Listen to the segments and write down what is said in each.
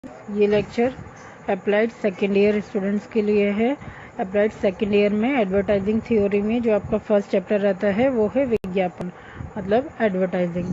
ये lecture applied second year students के लिए है। अप्लाइड सेकेंड ईयर में एडवर्टाइजिंग थ्योरी में जो आपका फर्स्ट चैप्टर रहता है वो है विज्ञापन, मतलब एडवर्टाइजिंग।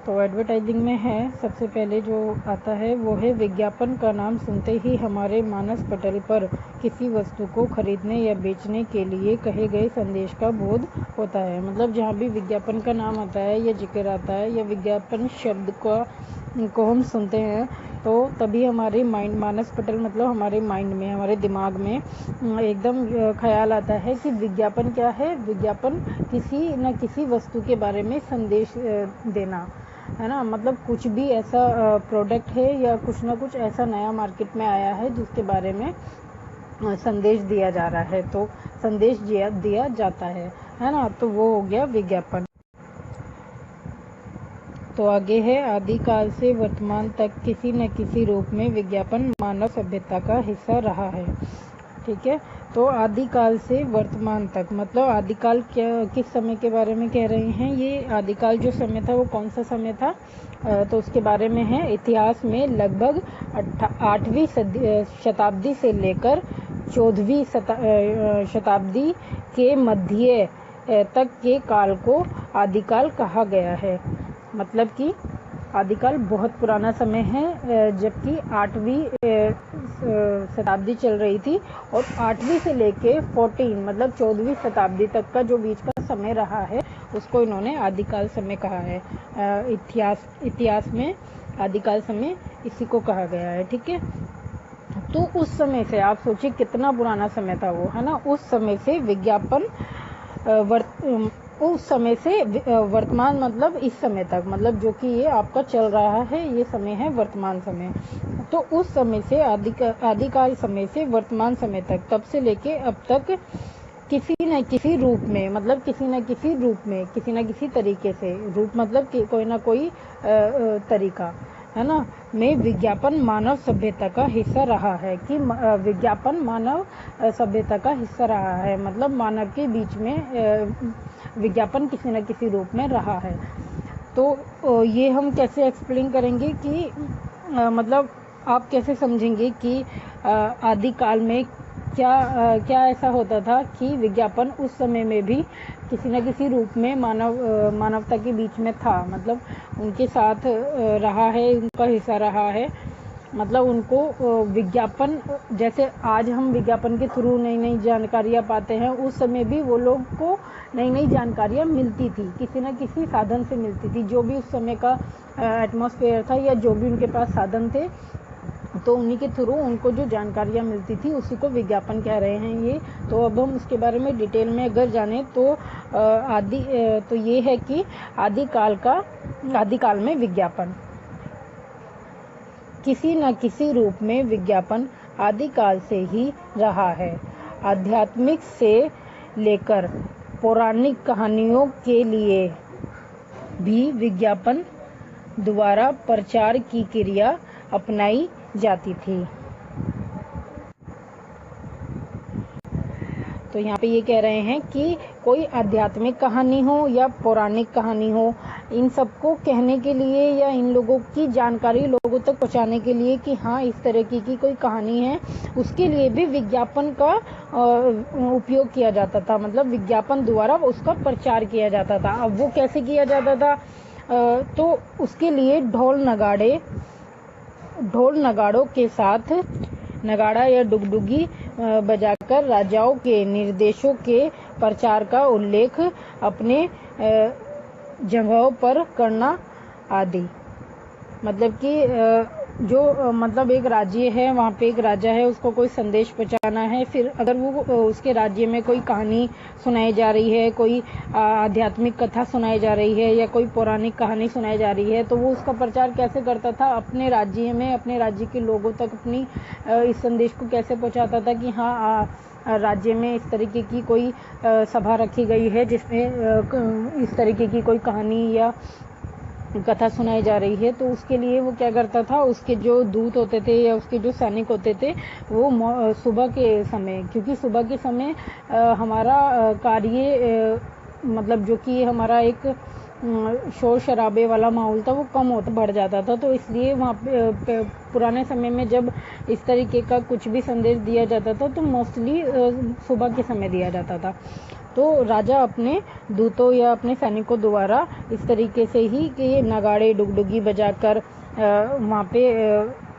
तो एडवर्टाइजिंग में है, सबसे पहले जो आता है वो है विज्ञापन का नाम सुनते ही हमारे मानस पटल पर किसी वस्तु को खरीदने या बेचने के लिए कहे गए संदेश का बोध होता है। मतलब जहाँ भी विज्ञापन का नाम आता है या जिक्र आता है या विज्ञापन शब्द को हम सुनते हैं तो तभी हमारे माइंड, मानस पटल मतलब हमारे माइंड में, हमारे दिमाग में एकदम ख्याल आता है कि विज्ञापन क्या है। विज्ञापन किसी न किसी वस्तु के बारे में संदेश देना है ना। मतलब कुछ भी ऐसा प्रोडक्ट है या कुछ ना कुछ ऐसा नया मार्केट में आया है जिसके बारे में संदेश दिया जा रहा है, तो संदेश दिया जाता है ना। तो वो हो गया विज्ञापन। तो आगे है, आदिकाल से वर्तमान तक किसी न किसी रूप में विज्ञापन मानव सभ्यता का हिस्सा रहा है। ठीक है, तो आदिकाल से वर्तमान तक मतलब आदिकाल किस समय के बारे में कह रहे हैं। ये आदिकाल जो समय था वो कौन सा समय था, तो उसके बारे में है। इतिहास में लगभग 8वीं शताब्दी से लेकर 14वीं शताब्दी के मध्य तक के काल को आदिकाल कहा गया है। मतलब कि आदिकाल बहुत पुराना समय है, जबकि 8वीं शताब्दी चल रही थी और 8वीं से लेके 14 मतलब 14वीं शताब्दी तक का जो बीच का समय रहा है उसको इन्होंने आदिकाल समय कहा है। इतिहास में आदिकाल समय इसी को कहा गया है। ठीक है, तो उस समय से आप सोचिए कितना पुराना समय था वो, है ना। उस समय से विज्ञापन उस समय से वर्तमान मतलब इस समय तक, मतलब जो कि ये आपका चल रहा है ये समय है वर्तमान समय। तो उस समय से आदिकाल समय से वर्तमान समय तक, तब से लेके अब तक किसी न किसी रूप में, मतलब किसी न किसी रूप में, किसी न किसी तरीके से, रूप मतलब कि कोई ना कोई तरीका, है ना, में विज्ञापन मानव सभ्यता का हिस्सा रहा है। कि विज्ञापन मानव सभ्यता का हिस्सा रहा है, मतलब मानव के बीच में विज्ञापन किसी न किसी रूप में रहा है। तो ये हम कैसे एक्सप्लेन करेंगे कि मतलब आप कैसे समझेंगे कि आदिकाल में क्या ऐसा होता था कि विज्ञापन उस समय में भी किसी न किसी रूप में मानवता के बीच में था, मतलब उनके साथ रहा है, उनका हिस्सा रहा है। मतलब उनको विज्ञापन, जैसे आज हम विज्ञापन के थ्रू नई नई जानकारियाँ पाते हैं, उस समय भी वो लोग को नई नई जानकारियाँ मिलती थी, किसी न किसी साधन से मिलती थी। जो भी उस समय का एटमॉस्फेयर था या जो भी उनके पास साधन थे, तो उन्हीं के थ्रू उनको जो जानकारियाँ मिलती थी उसी को विज्ञापन कह रहे हैं ये। तो अब हम उसके बारे में डिटेल में अगर जानें तो तो ये है कि आदिकाल में विज्ञापन, किसी न किसी रूप में विज्ञापन आदिकाल से ही रहा है। आध्यात्मिक से लेकर पौराणिक कहानियों के लिए भी विज्ञापन द्वारा प्रचार की क्रिया अपनाई जाती थी। तो यहाँ पे ये कह रहे हैं कि कोई आध्यात्मिक कहानी हो या पौराणिक कहानी हो, इन सबको कहने के लिए या इन लोगों की जानकारी लोगों तक पहुँचाने के लिए कि हाँ इस तरह की कोई कहानी है, उसके लिए भी विज्ञापन का उपयोग किया जाता था। मतलब विज्ञापन द्वारा उसका प्रचार किया जाता था। अब वो कैसे किया जाता था, तो उसके लिए ढोल नगाड़ों के साथ नगाड़ा या डुगडुगी बजाकर राजाओं के निर्देशों के प्रचार का उल्लेख अपने जगहों पर करना आदि। मतलब कि जो मतलब एक राज्य है, वहाँ पे एक राजा है, उसको कोई संदेश पहुँचाना है, फिर अगर वो उसके राज्य में कोई कहानी सुनाई जा रही है, कोई आध्यात्मिक कथा सुनाई जा रही है या कोई पौराणिक कहानी सुनाई जा रही है, तो वो उसका प्रचार कैसे करता था अपने राज्य में, अपने राज्य के लोगों तक अपनी इस संदेश को कैसे पहुँचाता था कि हाँ राज्य में इस तरीके की कोई सभा रखी गई है जिसमें इस तरीके की कोई कहानी या कथा सुनाई जा रही है। तो उसके लिए वो क्या करता था, उसके जो दूत होते थे या उसके जो सैनिक होते थे वो सुबह के समय, क्योंकि सुबह के समय हमारा कार्य मतलब जो कि हमारा एक शोर शराबे वाला माहौल था वो कम होता बढ़ जाता था। तो इसलिए वहाँ पे पुराने समय में जब इस तरीके का कुछ भी संदेश दिया जाता था तो मोस्टली सुबह के समय दिया जाता था। तो राजा अपने दूतों या अपने सैनिकों द्वारा इस तरीके से ही कि नगाड़े डुगडुगी बजाकर वहाँ पे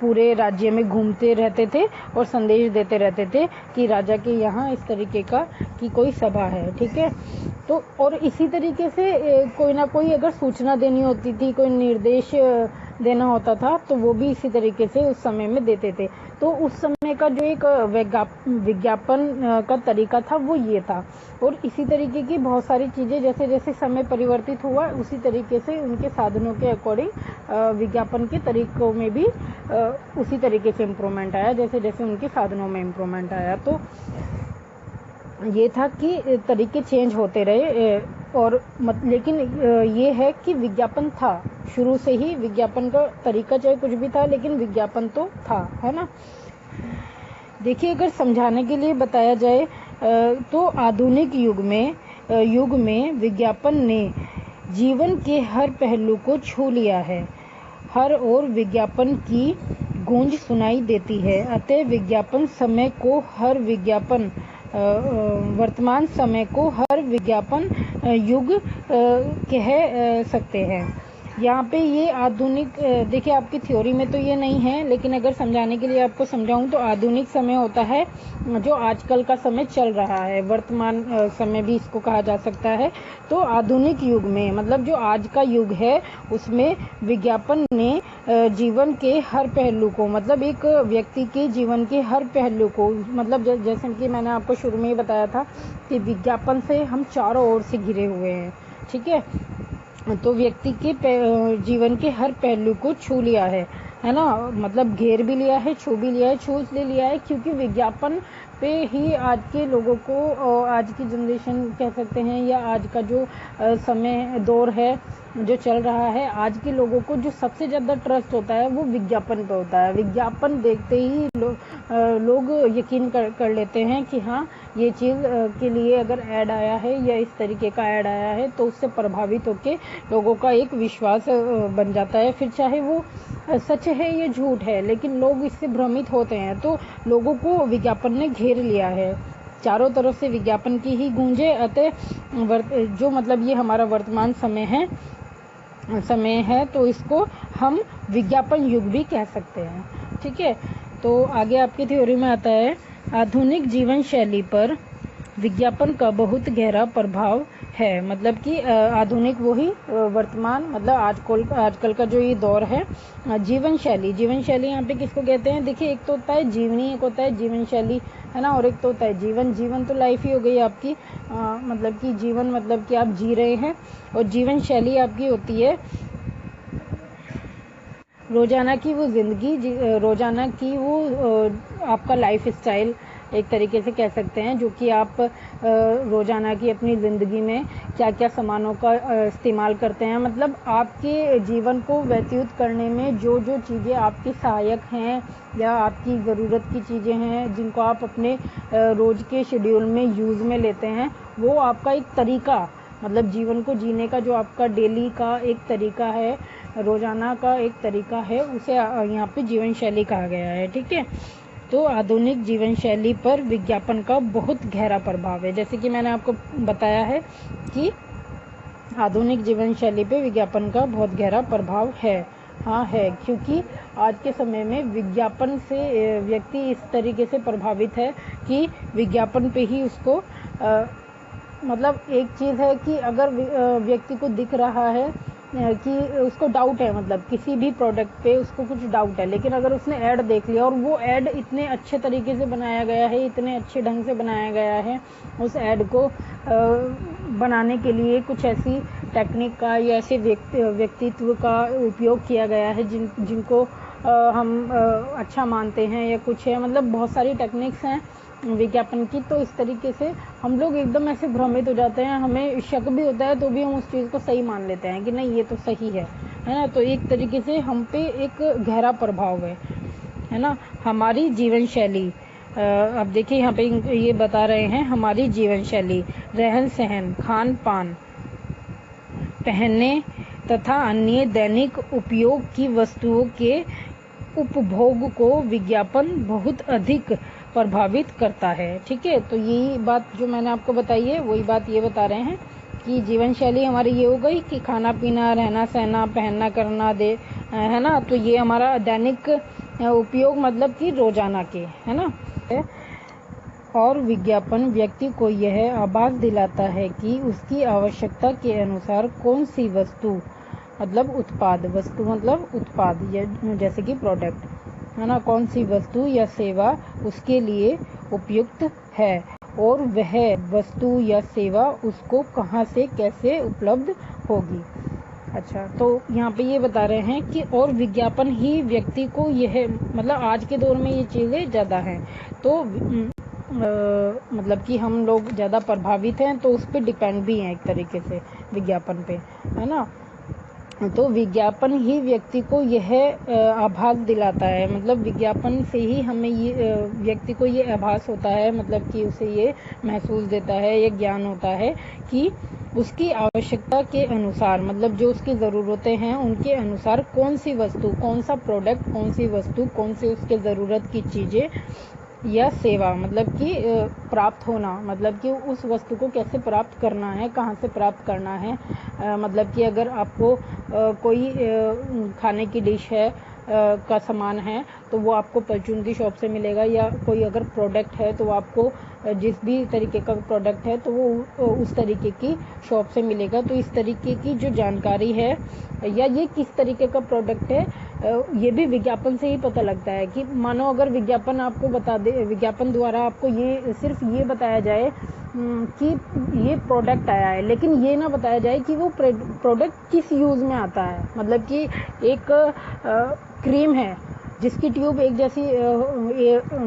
पूरे राज्य में घूमते रहते थे और संदेश देते रहते थे कि राजा के यहाँ इस तरीके का कि कोई सभा है, ठीक है। तो और इसी तरीके से कोई ना कोई अगर सूचना देनी होती थी, कोई निर्देश देना होता था तो वो भी इसी तरीके से उस समय में देते थे। तो उस समय का जो एक विज्ञापन का तरीका था वो ये था। और इसी तरीके की बहुत सारी चीज़ें जैसे जैसे समय परिवर्तित हुआ उसी तरीके से उनके साधनों के अकॉर्डिंग विज्ञापन के तरीकों में भी उसी तरीके से इम्प्रूवमेंट आया, जैसे जैसे उनके साधनों में इम्प्रूवमेंट आया। तो ये था कि तरीके चेंज होते रहे और लेकिन ये है कि विज्ञापन था शुरू से ही, विज्ञापन का तरीका चाहे कुछ भी था लेकिन विज्ञापन तो था, है ना। देखिए अगर समझाने के लिए बताया जाए तो आधुनिक युग में विज्ञापन ने जीवन के हर पहलू को छू लिया है। हर ओर विज्ञापन की गूंज सुनाई देती है। अतः वर्तमान समय को हर विज्ञापन युग कह सकते हैं। यहाँ पे ये आधुनिक देखिए आपकी थ्योरी में तो ये नहीं है लेकिन अगर समझाने के लिए आपको समझाऊं तो आधुनिक समय होता है जो आजकल का समय चल रहा है, वर्तमान समय भी इसको कहा जा सकता है। तो आधुनिक युग में मतलब जो आज का युग है उसमें विज्ञापन ने जीवन के हर पहलू को, मतलब एक व्यक्ति के जीवन के हर पहलू को, मतलब जैसे कि मैंने आपको शुरू में ही बताया था कि विज्ञापन से हम चारों ओर से घिरे हुए हैं, ठीक है। तो व्यक्ति के जीवन के हर पहलू को छू लिया है ना, मतलब घेर भी लिया है, छू भी लिया है। छू इसलिए लिया है क्योंकि विज्ञापन पे ही आज के लोगों को, आज की जनरेशन कह सकते हैं या आज का जो समय दौर है जो चल रहा है, आज के लोगों को जो सबसे ज़्यादा ट्रस्ट होता है वो विज्ञापन पे होता है। विज्ञापन देखते ही लोग यकीन कर लेते हैं कि हाँ ये चीज़ के लिए अगर ऐड आया है या इस तरीके का ऐड आया है तो उससे प्रभावित होकर लोगों का एक विश्वास बन जाता है। फिर चाहे वो सच है या झूठ है लेकिन लोग इससे भ्रमित होते हैं। तो लोगों को विज्ञापन ने घेर लिया है, चारों तरफ से विज्ञापन की ही गूंजे। अतः जो मतलब ये हमारा वर्तमान समय है तो इसको हम विज्ञापन युग भी कह सकते हैं, ठीक है। तो आगे आपकी थ्योरी में आता है आधुनिक जीवन शैली पर विज्ञापन का बहुत गहरा प्रभाव है। मतलब कि आधुनिक वही वर्तमान मतलब आजकल का जो ये दौर है, जीवन शैली यहाँ पे किसको कहते हैं? देखिए एक तो होता है जीवनी, एक होता है जीवन शैली, है ना, और एक तो होता है जीवन तो लाइफ ही हो गई आपकी, मतलब कि जीवन मतलब कि आप जी रहे हैं, और जीवन शैली आपकी होती है रोजाना की वो जिंदगी, रोजाना की वो आपका लाइफ स्टाइल एक तरीके से कह सकते हैं, जो कि आप रोजाना की अपनी ज़िंदगी में क्या क्या सामानों का इस्तेमाल करते हैं। मतलब आपके जीवन को व्यतीत करने में जो जो चीज़ें आपकी सहायक हैं या आपकी ज़रूरत की चीज़ें हैं जिनको आप अपने रोज़ के शेड्यूल में यूज़ में लेते हैं, वो आपका एक तरीका, मतलब जीवन को जीने का जो आपका डेली का एक तरीका है, रोज़ाना का एक तरीका है, उसे यहाँ पे जीवन शैली कहा गया है, ठीक है। तो आधुनिक जीवन शैली पर विज्ञापन का बहुत गहरा प्रभाव है। जैसे कि मैंने आपको बताया है कि आधुनिक जीवन शैली पे विज्ञापन का बहुत गहरा प्रभाव है। हाँ है, क्योंकि आज के समय में विज्ञापन से व्यक्ति इस तरीके से प्रभावित है कि विज्ञापन पे ही उसको मतलब एक चीज़ है कि अगर व्यक्ति को दिख रहा है कि उसको डाउट है, मतलब किसी भी प्रोडक्ट पे उसको कुछ डाउट है, लेकिन अगर उसने ऐड देख लिया और वो ऐड इतने अच्छे तरीके से बनाया गया है, इतने अच्छे ढंग से बनाया गया है, उस ऐड को बनाने के लिए कुछ ऐसी टेक्निक का या ऐसे व्यक्तित्व का उपयोग किया गया है जिनको हम अच्छा मानते हैं या कुछ है, मतलब बहुत सारी टेक्निक्स हैं विज्ञापन की। तो इस तरीके से हम लोग एकदम ऐसे भ्रमित हो जाते हैं, हमें शक भी होता है तो भी हम उस चीज़ को सही मान लेते हैं कि नहीं ये तो सही है ना। तो एक तरीके से हम पे एक गहरा प्रभाव है ना हमारी जीवन शैली। अब देखिए यहाँ पे ये बता रहे हैं हमारी जीवन शैली, रहन सहन, खान पान, पहनने तथा अन्य दैनिक उपयोग की वस्तुओं के उपभोग को विज्ञापन बहुत अधिक प्रभावित करता है। ठीक है, तो यही बात जो मैंने आपको बताई है वही बात ये बता रहे हैं कि जीवन शैली हमारी ये हो गई कि खाना पीना, रहना सहना, पहनना करना है ना, तो ये हमारा दैनिक उपयोग मतलब कि रोजाना के, है ना। और विज्ञापन व्यक्ति को यह आभास दिलाता है कि उसकी आवश्यकता के अनुसार कौन सी वस्तु मतलब उत्पाद, वस्तु मतलब उत्पाद जैसे कि प्रोडक्ट, है ना, कौन सी वस्तु या सेवा उसके लिए उपयुक्त है और वह वस्तु या सेवा उसको कहाँ से कैसे उपलब्ध होगी। अच्छा, तो यहाँ पे ये बता रहे हैं कि और विज्ञापन ही व्यक्ति को यह मतलब आज के दौर में ये चीज़ें ज़्यादा हैं, तो मतलब कि हम लोग ज़्यादा प्रभावित हैं, तो उस पर डिपेंड भी हैं एक तरीके से विज्ञापन पे, है ना। तो विज्ञापन ही व्यक्ति को यह आभास दिलाता है, मतलब विज्ञापन से ही हमें ये व्यक्ति को ये आभास होता है, मतलब कि उसे ये महसूस देता है, ये ज्ञान होता है कि उसकी आवश्यकता के अनुसार मतलब जो उसकी ज़रूरतें हैं उनके अनुसार कौन सी वस्तु, कौन सा प्रोडक्ट, कौन सी वस्तु, कौन सी उसके ज़रूरत की चीज़ें या सेवा मतलब कि प्राप्त होना, मतलब कि उस वस्तु को कैसे प्राप्त करना है, कहाँ से प्राप्त करना है। मतलब कि अगर आपको कोई खाने की डिश है का सामान है तो वो आपको परचून की शॉप से मिलेगा, या कोई अगर प्रोडक्ट है तो आपको जिस भी तरीके का प्रोडक्ट है तो वो उस तरीके की शॉप से मिलेगा। तो इस तरीके की जो जानकारी है या ये किस तरीके का प्रोडक्ट है ये भी विज्ञापन से ही पता लगता है। कि मानो अगर विज्ञापन आपको बता दे, विज्ञापन द्वारा आपको ये सिर्फ ये बताया जाए कि ये प्रोडक्ट आया है, लेकिन ये ना बताया जाए कि वो प्रोडक्ट किस यूज़ में आता है। मतलब कि एक क्रीम है जिसकी ट्यूब एक जैसी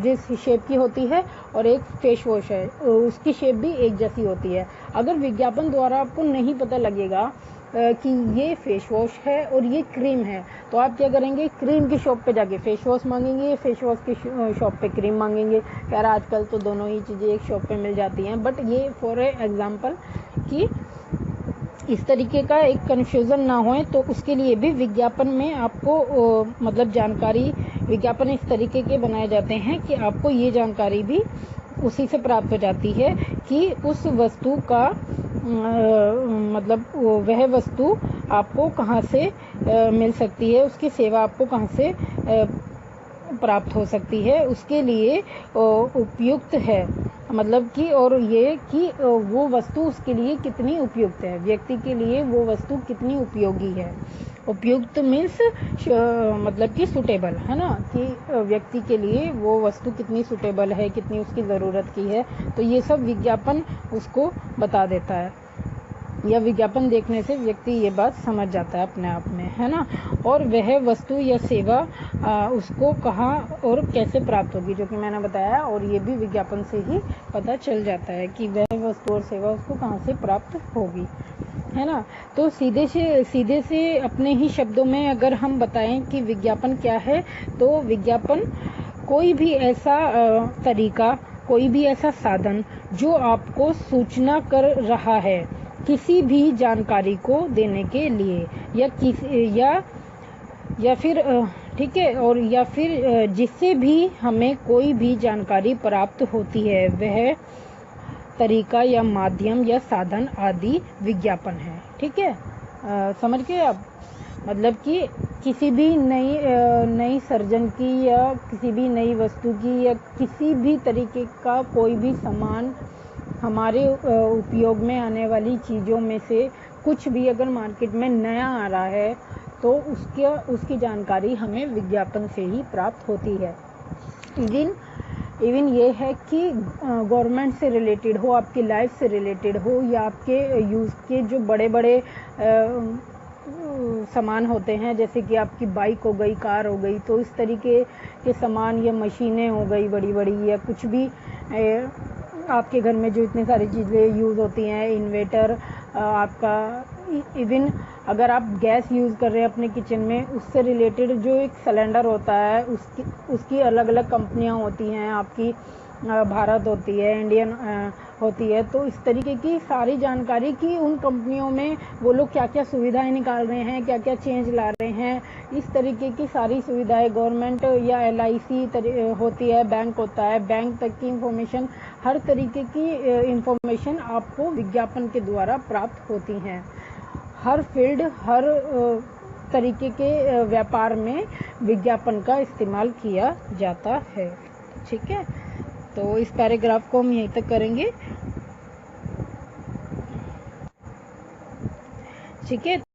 जिस शेप की होती है और एक फेस वॉश है उसकी शेप भी एक जैसी होती है। अगर विज्ञापन द्वारा आपको नहीं पता लगेगा कि ये फेस वॉश है और ये क्रीम है, तो आप क्या करेंगे, क्रीम की शॉप पे जाके फेस वॉश मांगेंगे, फेस वॉश की शॉप पे क्रीम मांगेंगे। यार आजकल तो दोनों ही चीज़ें एक शॉप पे मिल जाती हैं, बट ये फॉर एग्जांपल कि इस तरीके का एक कन्फ्यूज़न ना होए, तो उसके लिए भी विज्ञापन में आपको मतलब जानकारी, विज्ञापन इस तरीके के बनाए जाते हैं कि आपको ये जानकारी भी उसी से प्राप्त हो जाती है कि उस वस्तु का मतलब वह वस्तु आपको कहाँ से मिल सकती है, उसकी सेवा आपको कहाँ से प्राप्त हो सकती है, उसके लिए उपयुक्त है। मतलब कि और ये कि वो वस्तु उसके लिए कितनी उपयुक्त है, व्यक्ति के लिए वो वस्तु कितनी उपयोगी है। उपयुक्त मीन्स मतलब कि सूटेबल, है ना, कि व्यक्ति के लिए वो वस्तु कितनी सूटेबल है, कितनी उसकी ज़रूरत की है। तो ये सब विज्ञापन उसको बता देता है, या विज्ञापन देखने से व्यक्ति ये बात समझ जाता है अपने आप में, है ना। और वह वस्तु या सेवा उसको कहाँ और कैसे प्राप्त होगी, जो कि मैंने बताया, और ये भी विज्ञापन से ही पता चल जाता है कि वह वस्तु और सेवा उसको कहाँ से प्राप्त होगी, है ना। तो सीधे से अपने ही शब्दों में अगर हम बताएं कि विज्ञापन क्या है, तो विज्ञापन कोई भी ऐसा तरीका, कोई भी ऐसा साधन जो आपको सूचना कर रहा है किसी भी जानकारी को देने के लिए, या फिर ठीक है, और या फिर जिससे भी हमें कोई भी जानकारी प्राप्त होती है, वह तरीका या माध्यम या साधन आदि विज्ञापन है। ठीक है, समझ गए आप। मतलब कि किसी भी नई सर्जन की या किसी भी नई वस्तु की या किसी भी तरीके का कोई भी सामान, हमारे उपयोग में आने वाली चीज़ों में से कुछ भी अगर मार्केट में नया आ रहा है तो उसकी जानकारी हमें विज्ञापन से ही प्राप्त होती है। इवन ये है कि गवर्नमेंट से रिलेटेड हो, आपकी लाइफ से रिलेटेड हो, या आपके यूज़ के जो बड़े बड़े सामान होते हैं, जैसे कि आपकी बाइक हो गई, कार हो गई, तो इस तरीके के सामान या मशीनें हो गई बड़ी बड़ी, या कुछ भी आपके घर में जो इतनी सारी चीज़ें यूज़ होती हैं, इन्वर्टर आपका, इवन अगर आप गैस यूज़ कर रहे हैं अपने किचन में, उससे रिलेटेड जो एक सिलेंडर होता है उसकी अलग अलग कंपनियां होती हैं, आपकी भारत होती है, इंडियन होती है, तो इस तरीके की सारी जानकारी कि उन कंपनियों में वो लोग क्या क्या सुविधाएं निकाल रहे हैं, क्या क्या चेंज ला रहे हैं, इस तरीके की सारी सुविधाएं गवर्नमेंट या LIC होती है, बैंक होता है, बैंक तक की इंफॉर्मेशन, हर तरीके की इंफॉर्मेशन आपको विज्ञापन के द्वारा प्राप्त होती हैं। हर फील्ड, हर तरीके के व्यापार में विज्ञापन का इस्तेमाल किया जाता है। ठीक है, तो इस पैराग्राफ को हम यहीं तक करेंगे। ठीक है।